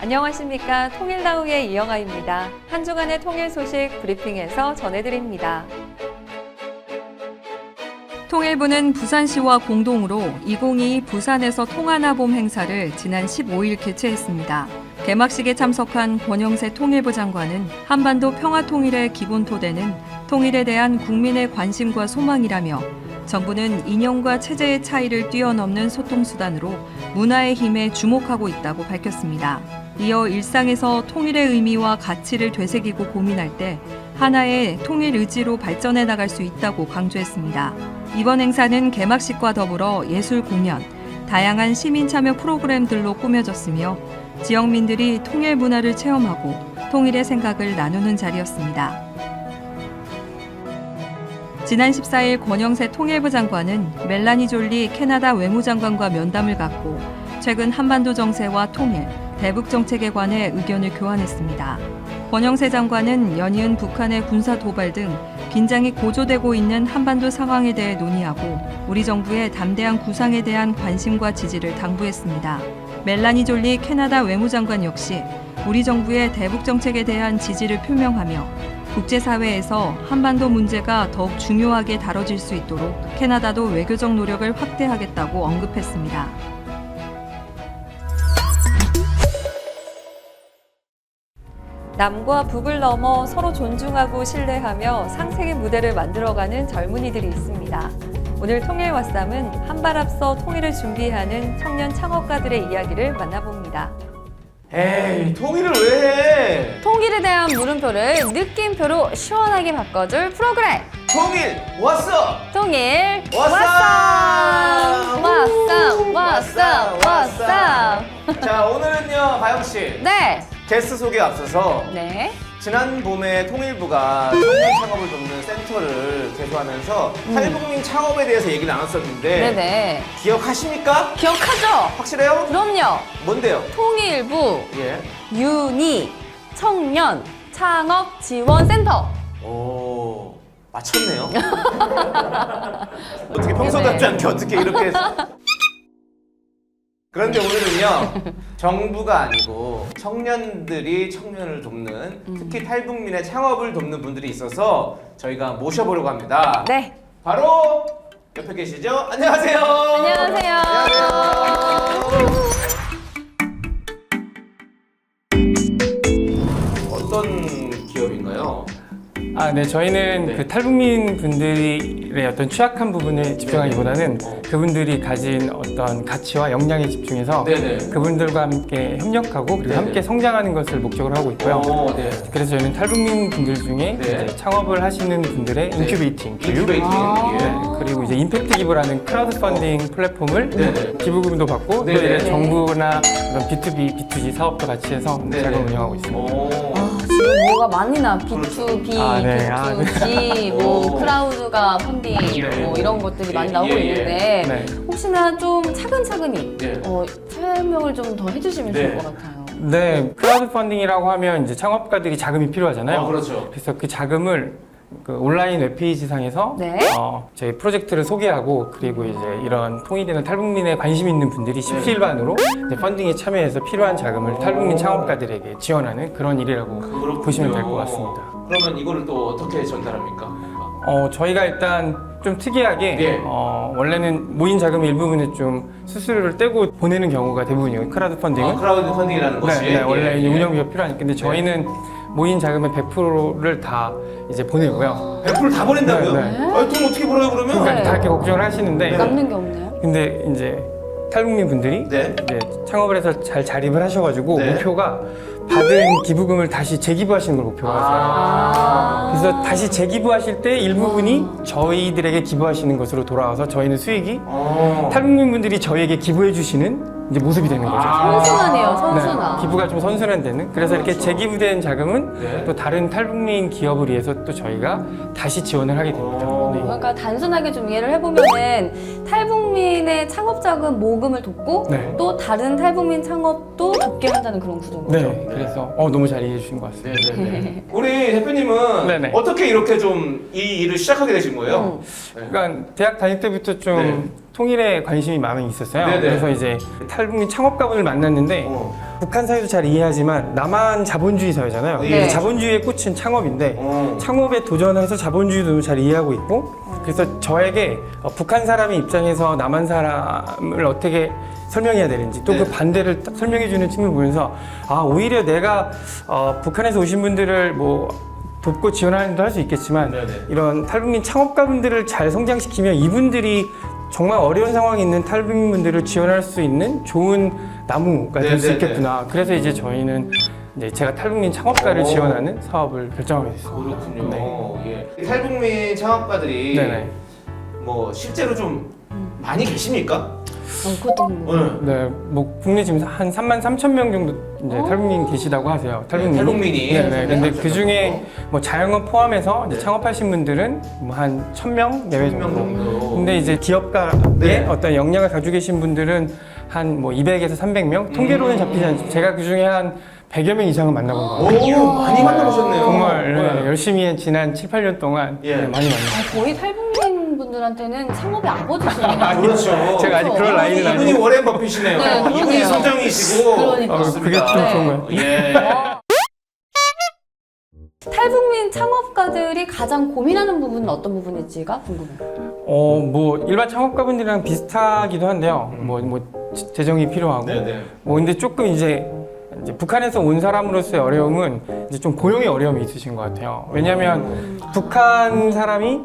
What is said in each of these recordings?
안녕하십니까. 통일나우의 이영아입니다. 한 주간의 통일 소식 브리핑에서 전해드립니다. 통일부는 부산시와 공동으로 2022 부산에서 통하나봄 행사를 지난 15일 개최했습니다. 개막식에 참석한 권영세 통일부 장관은 한반도 평화 통일의 기본 토대는 통일에 대한 국민의 관심과 소망이라며 정부는 이념과 체제의 차이를 뛰어넘는 소통수단으로 문화의 힘에 주목하고 있다고 밝혔습니다. 이어 일상에서 통일의 의미와 가치를 되새기고 고민할 때 하나의 통일 의지로 발전해 나갈 수 있다고 강조했습니다. 이번 행사는 개막식과 더불어 예술 공연, 다양한 시민 참여 프로그램들로 꾸며졌으며 지역민들이 통일 문화를 체험하고 통일의 생각을 나누는 자리였습니다. 지난 14일 권영세 통일부 장관은 멜라니 졸리 캐나다 외무장관과 면담을 갖고 최근 한반도 정세와 통일, 대북 정책에 관해 의견을 교환했습니다. 권영세 장관은 연이은 북한의 군사 도발 등 긴장이 고조되고 있는 한반도 상황에 대해 논의하고 우리 정부의 담대한 구상에 대한 관심과 지지를 당부했습니다. 멜라니 졸리 캐나다 외무장관 역시 우리 정부의 대북 정책에 대한 지지를 표명하며 국제사회에서 한반도 문제가 더욱 중요하게 다뤄질 수 있도록 캐나다도 외교적 노력을 확대하겠다고 언급했습니다. 남과 북을 넘어 서로 존중하고 신뢰하며 상생의 무대를 만들어가는 젊은이들이 있습니다. 오늘 통일왓쌈은 한 발 앞서 통일을 준비하는 청년 창업가들의 이야기를 만나봅니다. 에이, 통일을 왜 해? 통일에 대한 물음표를 느낌표로 시원하게 바꿔줄 프로그램 통일 왔어! 통일 왔쌈! 왔쌈. 자, 오늘은요, 가영씨. 네. 게스트 소개에 앞서서 네. 지난 봄에 통일부가 청년 창업을 돕는 센터를 개소하면서 탈북민 창업에 대해서 얘기를 나눴었는데 네네. 기억하십니까? 기억하죠? 확실해요? 그럼요. 뭔데요? 통일부 예. 유니 청년 창업 지원센터. 오, 맞췄네요. 어떻게 평소 네네. 같지 않게 어떻게 이렇게 해서. 그런데 오늘은요, 정부가 아니고 청년들이 청년을 돕는, 특히 탈북민의 창업을 돕는 분들이 있어서 저희가 모셔보려고 합니다. 네. 바로 옆에 계시죠? 안녕하세요. 안녕하세요. 어떤 기업인가요? 네, 저희는 네. 그 탈북민 분들의 어떤 취약한 부분에 집중하기보다는 그분들이 가진 어떤 가치와 역량에 집중해서 네네. 그분들과 함께 협력하고 그리고 네네. 함께 성장하는 것을 목적으로 하고 있고요. 네. 그래서 저희는 탈북민 분들 중에 네. 이제 창업을 하시는 분들의 인큐베이팅 교육, 인큐베이팅. 네, 예. 그리고 이제 임팩트 기부라는 크라우드 펀딩 플랫폼을 네네. 기부금도 받고 네네. 또 이제 정부나 그런 B2B, B2G 사업도 같이 해서 네네. 자금 운영하고 있습니다. 오. 지금 뭐가 많이 나 B2B, 네. B2G, 뭐 오. 크라우드가 펀딩, 뭐 이런 것들이 많이 나오고 있는데 네. 혹시나 좀 차근차근히 예. 설명을 좀 더 해주시면 네. 좋을 것 같아요. 네, 크라우드 펀딩이라고 하면 이제 창업가들이 자금이 필요하잖아요. 그렇죠. 그래서 그 자금을 그 온라인 웹페이지 상에서 네. 저희 프로젝트를 소개하고 그리고 이제 이런 통일이나 탈북민에 관심 있는 분들이 십시일반으로 이제 펀딩에 참여해서 필요한 자금을 탈북민 창업가들에게 지원하는 그런 일이라고 보시면 될 것 같습니다. 그러면 이거를 또 어떻게 전달합니까? 저희가 일단 좀 특이하게 예. 원래는 모인 자금의 일부분을 좀 수수료를 떼고 보내는 경우가 대부분이에요. 크라우드 펀딩은. 크라우드 펀딩이라는 것이. 네, 원래 이제 예. 운영비가 필요하니까. 근데 저희는 모인 자금의 100%를 다 이제 보내고요. 100% 다 보낸다고요? 네, 네. 돈 어떻게 벌어요 그러면? 그러니까 네. 다 이렇게 걱정을 하시는데 남는 게 없네요. 근데 이제 탈북민 분들이 네. 이제 창업을 해서 잘 자립을 하셔가지고 네. 목표가 받은 기부금을 다시 재기부하시는 걸 목표로 하세요. 그래서 다시 재기부하실 때 일부분이 저희들에게 기부하시는 것으로 돌아와서 저희는 수익이 탈북민 분들이 저희에게 기부해 주시는 이제 모습이 되는 거죠. 선순환이에요, 선순환. 네, 기부가 좀 선순환되는. 그래서 이렇게 재기부된 자금은 네. 또 다른 탈북민 기업을 위해서 또 저희가 다시 지원을 하게 됩니다. 네. 그러니까 단순하게 좀 이해를 해보면은 탈북민의 창업자금 모금을 돕고 네. 또 다른 탈북민 창업도 돕게 한다는 그런 구조인 거죠. 네, 그래서 너무 잘 이해해 주신 것 같습니다. 네네네. 우리 대표님은 네네. 어떻게 이렇게 좀 이 일을 시작하게 되신 거예요? 그러니까 대학 다닐 때부터 좀 네. 통일에 관심이 많이 있었어요. 네네. 그래서 이제 탈북민 창업가분을 만났는데 북한 사회도 잘 이해하지만 남한 자본주의 사회잖아요. 네. 자본주의의 꽃은 창업인데 창업에 도전해서 자본주의도 잘 이해하고 있고 그래서 저에게 북한 사람의 입장에서 남한 사람을 어떻게 설명해야 되는지 또 그 네. 반대를 딱 설명해주는 측면을 보면서 오히려 내가 북한에서 오신 분들을 뭐 돕고 지원하는 도 할 수 있겠지만 네네. 이런 탈북민 창업가분들을 잘 성장시키면 이분들이 정말 어려운 상황에 있는 탈북민분들을 지원할 수 있는 좋은 나무가 될 수 네네네. 있겠구나. 그래서 이제 저희는 이제 제가 탈북민 창업가를 오. 지원하는 사업을 결정하게 됐습니다. 그렇군요. 예. 탈북민 창업가들이 네네. 뭐 실제로 좀 많이 계십니까? 그것도 궁금해요. 네, 뭐 국내 지금 한 33,000명 정도 이제 탈북민 계시다고 하세요. 탈북민이. 탈북민이. 네. 근데 그 중에 뭐 자영업 포함해서 이제 네. 창업하신 분들은 뭐 한 1,000명 내외 1,000명 정도. 정도. 근데 이제 기업가의 네. 어떤 역량을 가지고 계신 분들은 한 뭐 200에서 300명? 통계로는 잡히지 않지만 제가 그 중에 한 100여 명 이상은 만나본 것 같아요. 오, 많이 만나보셨네요. 정말 네. 열심히 지난 7, 8년 동안 예. 네, 많이 만났어요. 거의 탈북민 분들한테는 창업의 아버지시네요. 그렇죠. 제가 아직 그럴 나이는 이분이 아니고 워렌 버핏이네요. 네, 이분이 그러네요. 소정이시고. 그러니까. 그게 좀 네. 그런 거예요. 예. 탈북민 창업가들이 가장 고민하는 부분은 어떤 부분일지가 궁금해요. 뭐 일반 창업가분들이랑 비슷하기도 한데요. 뭐 재정이 필요하고. 네네. 뭐 근데 조금 이제 북한에서 온 사람으로서의 어려움은 이제 좀 고용의 어려움이 있으신 것 같아요. 왜냐하면 북한 사람이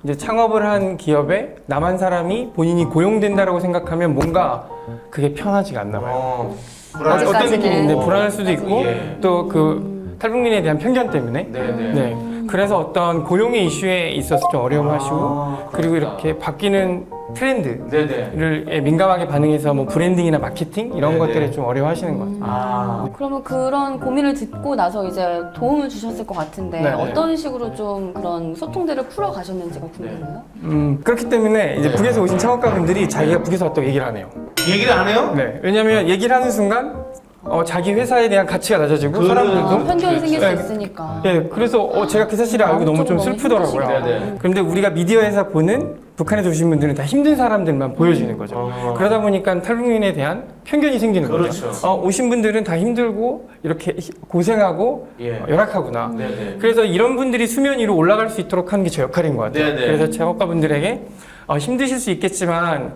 이제 창업을 한 기업에 남한 사람이 본인이 고용된다라고 생각하면 뭔가 그게 편하지가 않나 봐요. 불안할 어떤 아직까지는. 느낌인데 불안할 수도 있고 예. 또 그 탈북민에 대한 편견 때문에 네네. 네. 그래서 어떤 고용의 이슈에 있어서 좀 어려움하시고 그리고 그렇구나. 이렇게 바뀌는 트렌드를 네네. 민감하게 반응해서 뭐 브랜딩이나 마케팅 이런 네네. 것들에 좀 어려워하시는 것 같아요. 아. 그러면 그런 고민을 듣고 나서 이제 도움을 주셨을 것 같은데 네네. 어떤 식으로 좀 그런 소통들을 풀어 가셨는지가 궁금해요. 그렇기 때문에 이제 네. 북에서 오신 창업가분들이 자기가 북에서 왔다고 얘기를 안 해요. 얘기를 안 해요? 네. 왜냐면 얘기를 하는 순간 자기 회사에 대한 가치가 낮아지고 그래. 사람들도 편견이 생길 수 네. 있으니까. 예, 그래서 제가 그 사실을 알고 너무 좀 너무 슬프더라고요. 힘드시겠다. 네네. 그런데 우리가 미디어에서 보는 북한에서 오신 분들은 다 힘든 사람들만 보여지는 거죠. 그러다 보니까 탈북민에 대한 편견이 생기는 그렇죠. 거죠. 오신 분들은 다 힘들고 이렇게 고생하고 예. 열악하구나. 네네. 그래서 이런 분들이 수면 위로 올라갈 수 있도록 하는 게 제 역할인 것 같아요. 네네. 그래서 창업가분들에게 힘드실 수 있겠지만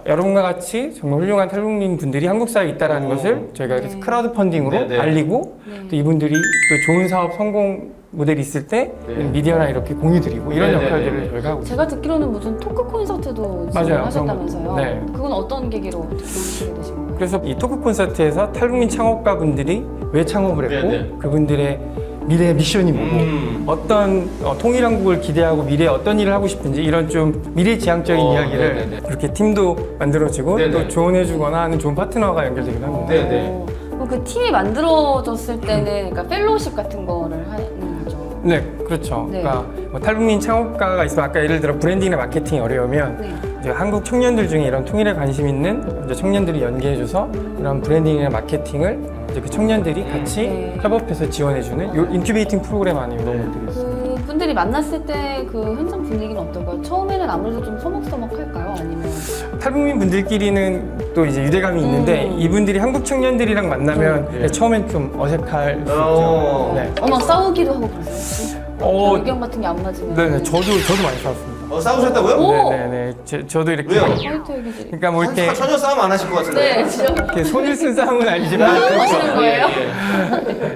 여러분과 같이 정말 훌륭한 탈북민 분들이 한국 사회에 있다는 것을 저희가 그래서 크라우드 펀딩으로 네네. 알리고 또 이분들이 또 좋은 사업 성공 모델이 있을 때 네. 미디어나 이렇게 공유드리고 이런 네네네. 역할들을 저희가 하고 있습니다. 제가 듣기로는 무슨 토크 콘서트도 맞아요. 하셨다면서요. 네. 그건 어떤 계기로 하시게 되신 거예요? 그래서 이 토크 콘서트에서 탈북민 창업가분들이 왜 창업을 했고 네네. 그분들의 미래 미션이 뭐고 어떤 통일한국을 기대하고 미래에 어떤 일을 하고 싶은지 이런 좀 미래지향적인 이야기를 네네네. 이렇게 팀도 만들어주고 네네. 또 조언해주거나 하는 좋은 파트너가 연결되기도 합니다. 네네. 그럼 그 팀이 만들어졌을 때는 그러니까 펠로우십 같은 거를 하는 거죠. 네, 그렇죠. 네. 그러니까 뭐 탈북민 창업가가 있으면 아까 예를 들어 브랜딩이나 마케팅이 어려우면 네. 이제 한국 청년들 중에 이런 통일에 관심 있는 이제 청년들이 연계해줘서 이런 브랜딩이나 마케팅을 이제 그 청년들이 같이 네. 협업해서 지원해주는 요 인큐베이팅 프로그램 안에 이런 것들이 있어요. 그 분들이 만났을 때 그 현장 분위기는 어떨까요? 처음에는 아무래도 좀 서먹서먹할까요? 아니면 탈북민 분들끼리는 또 이제 유대감이 있는데 이분들이 한국 청년들이랑 만나면 예. 처음엔 좀 어색할 수 어. 있죠. 네. 어머 싸우기도 하고 그러세요? 혹시? 의견 같은 게 안 맞으면 네네. 저도 많이 싸웠습니다. 싸우셨다고요? 오! 네네네. 저도 이렇게. 왜요? 화이트 얘기들이 그러니까 뭐 이렇게, 전혀 싸움 안 하실 것 같은데. 네 진짜 이렇게 손을 쓴 싸움은 아니지만. 하시는 거예요?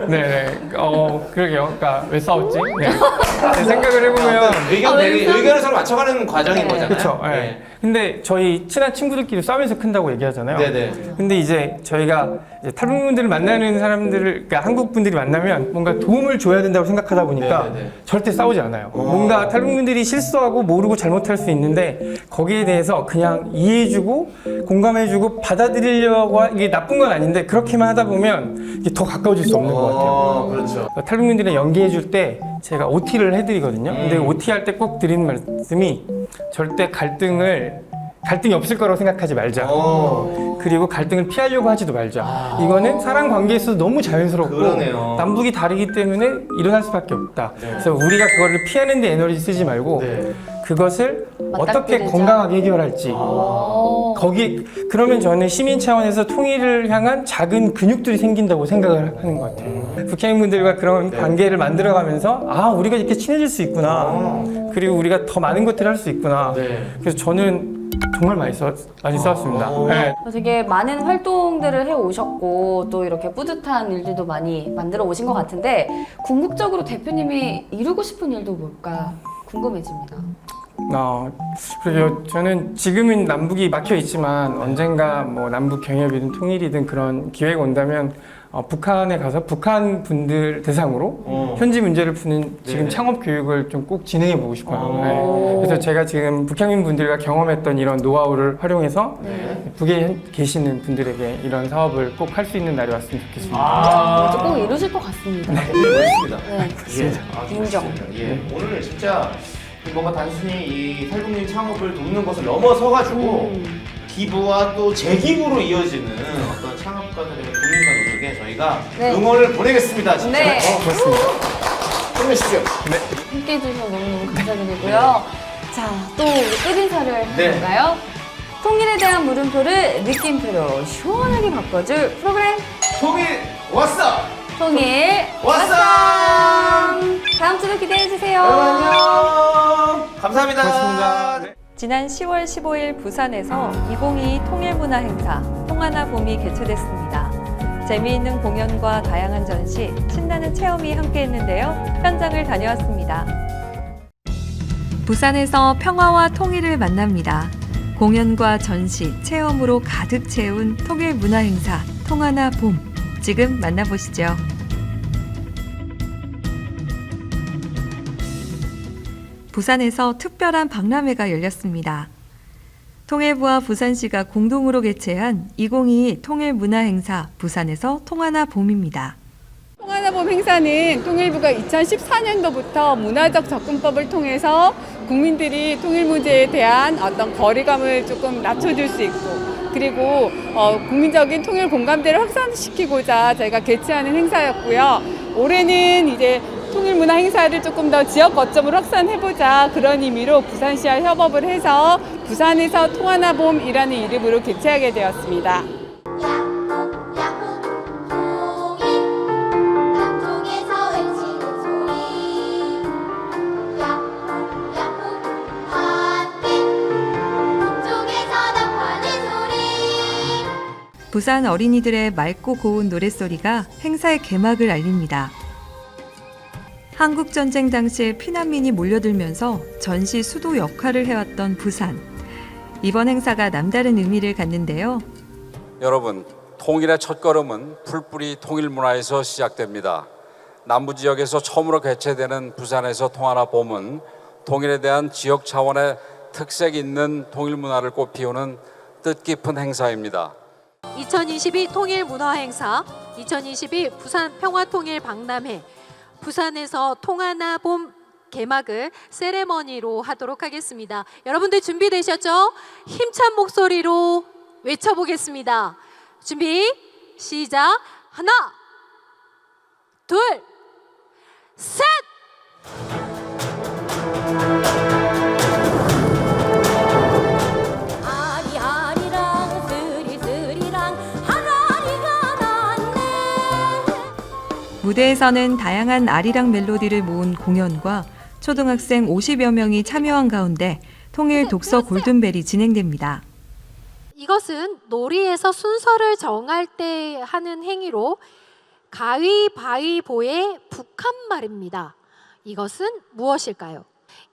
네네. 그러게요. 그러니까 왜 싸웠지? 네. 생각을 해보면. 의견을 서로 맞춰가는 과정인 네. 거잖아요. 그렇죠. 네. 네. 근데 저희 친한 친구들끼리 싸우면서 큰다고 얘기하잖아요. 네네. 근데 이제 저희가 이제 탈북민들을 만나는 사람들을, 그러니까 한국 분들이 만나면 뭔가 도움을 줘야 된다고 생각하다 보니까 네네네. 절대 싸우지 않아요. 뭔가 탈북민들이 실수하고 모르고 잘못할 수 있는데 거기에 대해서 그냥 이해해주고 공감해주고 받아들이려고 이게 나쁜 건 아닌데 그렇게만 하다 보면 이게 더 가까워질 수 없는 것 같아요. 그렇죠. 탈북민들을 연계해줄 때 제가 OT를 해드리거든요. 근데 OT 할 때 꼭 드리는 말씀이 절대 갈등이 없을 거라고 생각하지 말자. 그리고 갈등을 피하려고 하지도 말자. 이거는 사람 관계에서도 너무 자연스럽고 그러네요. 남북이 다르기 때문에 일어날 수밖에 없다. 네. 그래서 우리가 그거를 피하는 데 에너지 쓰지 말고 네. 그것을 어떻게 맞닥뜨리자. 건강하게 해결할지 거기 그러면 저는 시민 차원에서 통일을 향한 작은 근육들이 생긴다고 생각을 하는 것 같아요. 북한인분들과 그런 관계를 만들어가면서 아 우리가 이렇게 친해질 수 있구나. 그리고 우리가 더 많은 것들을 할 수 있구나. 그래서 저는 정말 많이 싸웠습니다. 네. 되게 많은 활동들을 해 오셨고 또 이렇게 뿌듯한 일들도 많이 만들어 오신 것 같은데 궁극적으로 대표님이 이루고 싶은 일도 뭘까 궁금해집니다. 그래요. 저는 지금은 남북이 막혀 있지만 언젠가 뭐 남북 경협이든 통일이든 그런 기회가 온다면 북한에 가서 북한 분들 대상으로 현지 문제를 푸는 지금 창업 교육을 좀 꼭 진행해 보고 싶어요. 네. 그래서 제가 지금 북향민 분들과 경험했던 이런 노하우를 활용해서 북에 계시는 분들에게 이런 사업을 꼭 할 수 있는 날이 왔으면 좋겠습니다. 꼭 이루실 것 같습니다. 멋있습니다. 네. 인정. 오늘은 진짜 뭔가 단순히 이 탈북민 창업을 돕는 것을 넘어서가지고 기부와 또 재기부로 이어지는 어떤 창업가들의 고민과 노력에 저희가 응원을 보내겠습니다. 진짜. 네. 그렇습니다. 힘내십시오. 함께 해주셔서 너무너무 감사드리고요. 자, 또 우리 끝인사를 해볼까요? 통일에 대한 물음표를 느낌표로 시원하게 바꿔줄 프로그램 통일 왔어! 통일 왔어! 다음 주도 기대해주세요. 안녕! 감사합니다. 고맙습니다. 네. 지난 10월 15일 부산에서 2022 통일문화 행사 통하나 봄이 개최됐습니다. 재미있는 공연과 다양한 전시, 신나는 체험이 함께했는데요. 현장을 다녀왔습니다. 부산에서 평화와 통일을 만납니다. 공연과 전시, 체험으로 가득 채운 통일문화 행사 통하나 봄. 지금 만나보시죠. 부산에서 특별한 박람회가 열렸습니다. 통일부와 부산시가 공동으로 개최한 2022 통일문화행사 부산에서 통하나 봄입니다. 통하나 봄 행사는 통일부가 2014년도부터 문화적 접근법을 통해서 국민들이 통일 문제에 대한 어떤 거리감을 조금 낮춰줄 수 있고 그리고 국민적인 통일 공감대를 확산시키고자 저희가 개최하는 행사였고요. 올해는 이제 통일 문화 행사를 조금 더 지역 거점으로 확산해보자 그런 의미로 부산시와 협업을 해서 부산에서 통하나 봄이라는 이름으로 개최하게 되었습니다. 부산 어린이들의 맑고 고운 노랫소리가 행사의 개막을 알립니다. 한국전쟁 당시에 피난민이 몰려들면서 전시 수도 역할을 해왔던 부산. 이번 행사가 남다른 의미를 갖는데요. 여러분, 통일의 첫걸음은 풀뿌리 통일문화에서 시작됩니다. 남부지역에서 처음으로 개최되는 부산에서 통하나 봄은 통일에 대한 지역 차원의 특색 있는 통일문화를 꽃피우는 뜻깊은 행사입니다. 2022 통일문화행사, 2022 부산 평화통일 박람회, 부산에서 통하나 봄 개막을 세레머니로 하도록 하겠습니다. 여러분들 준비되셨죠? 힘찬 목소리로 외쳐보겠습니다. 준비, 시작! 하나, 둘, 셋! 아리아리랑 스리스리랑 하나리가 났네. 무대에서는 다양한 아리랑 멜로디를 모은 공연과 초등학생 50여 명이 참여한 가운데 통일 독서 골든벨이 진행됩니다. 이것은 놀이에서 순서를 정할 때 하는 행위로 가위바위보의 북한말입니다. 이것은 무엇일까요?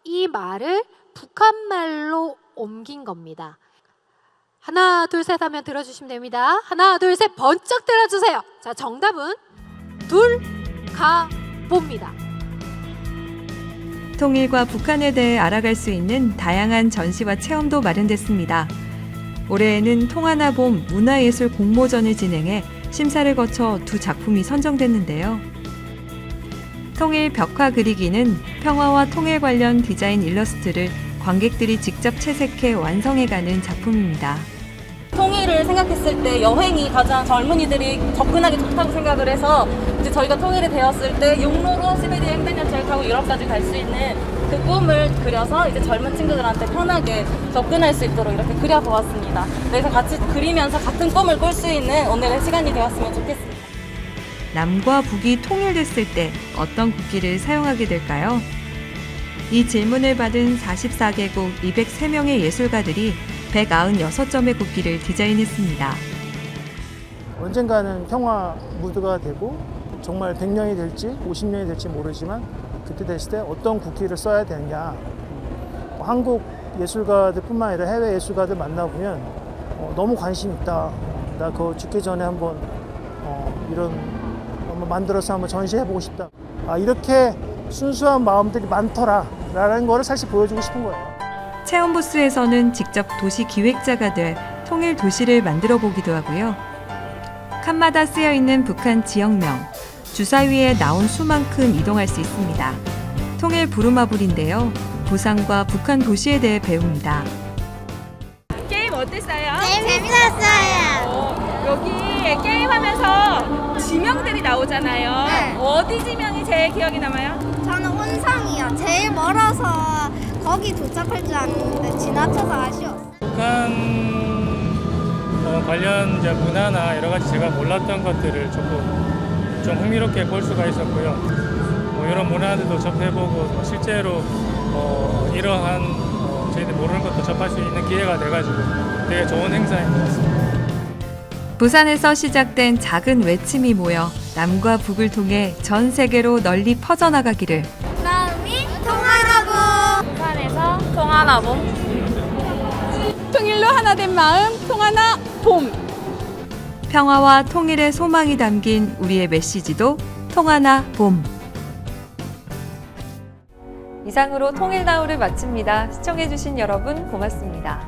이 말을 북한말로 옮긴 겁니다. 하나, 둘, 셋 하면 들어주시면 됩니다. 하나, 둘, 셋 번쩍 들어주세요. 자, 정답은 둘가봅니다. 통일과 북한에 대해 알아갈 수 있는 다양한 전시와 체험도 마련됐습니다. 올해에는 통하나 봄 문화예술 공모전을 진행해 심사를 거쳐 두 작품이 선정됐는데요. 통일 벽화 그리기는 평화와 통일 관련 디자인 일러스트를 관객들이 직접 채색해 완성해가는 작품입니다. 통일을 생각했을 때 여행이 가장 젊은이들이 접근하기 좋다고 생각을 해서 이제 저희가 통일이 되었을 때 육로로 시베리아 횡단열차를 타고 유럽까지 갈 수 있는 그 꿈을 그려서 이제 젊은 친구들한테 편하게 접근할 수 있도록 이렇게 그려보았습니다. 그래서 같이 그리면서 같은 꿈을 꿀 수 있는 오늘의 시간이 되었으면 좋겠습니다. 남과 북이 통일됐을 때 어떤 국기를 사용하게 될까요? 이 질문을 받은 44개국 203명의 예술가들이 196점의 국기를 디자인했습니다. 언젠가는 평화 무드가 되고 정말 100년이 될지 50년이 될지 모르지만 그때 됐을 때 어떤 국기를 써야 되느냐. 한국 예술가들뿐만 아니라 해외 예술가들 만나보면 너무 관심 있다. 나 그거 죽기 전에 한번 이런 한번 만들어서 한번 전시해보고 싶다. 이렇게 순수한 마음들이 많더라라는 거를 사실 보여주고 싶은 거예요. 체험 부스에서는 직접 도시 기획자가 돼 통일 도시를 만들어 보기도 하고요. 칸마다 쓰여 있는 북한 지역명, 주사위에 나온 수만큼 이동할 수 있습니다. 통일 부루마블인데요. 부산과 북한 도시에 대해 배웁니다. 게임 어땠어요? 재밌었어요. 여기 게임하면서 지명들이 나오잖아요. 네. 어디 지명이 제일 기억에 남아요? 저는 혼성이요. 제일 멀어서 거기 도착할 줄 알았는데 지나쳐서 아쉬웠어요. 북한 관련 이제 문화나 여러 가지 제가 몰랐던 것들을 좀 흥미롭게 볼 수가 있었고요. 이런 문화들도 접해보고 실제로 이러한 저희들 모르는 것도 접할 수 있는 기회가 돼가지고 되게 좋은 행사인 것 같습니다. 부산에서 시작된 작은 외침이 모여 남과 북을 통해 전 세계로 널리 퍼져나가기를. 다음이 통하나보. 부산에서 통하나봄. 통일로 하나 된 마음, 통하나 봄. 평화와 통일의 소망이 담긴 우리의 메시지도 통하나 봄. 이상으로 통일나우를 마칩니다. 시청해주신 여러분 고맙습니다.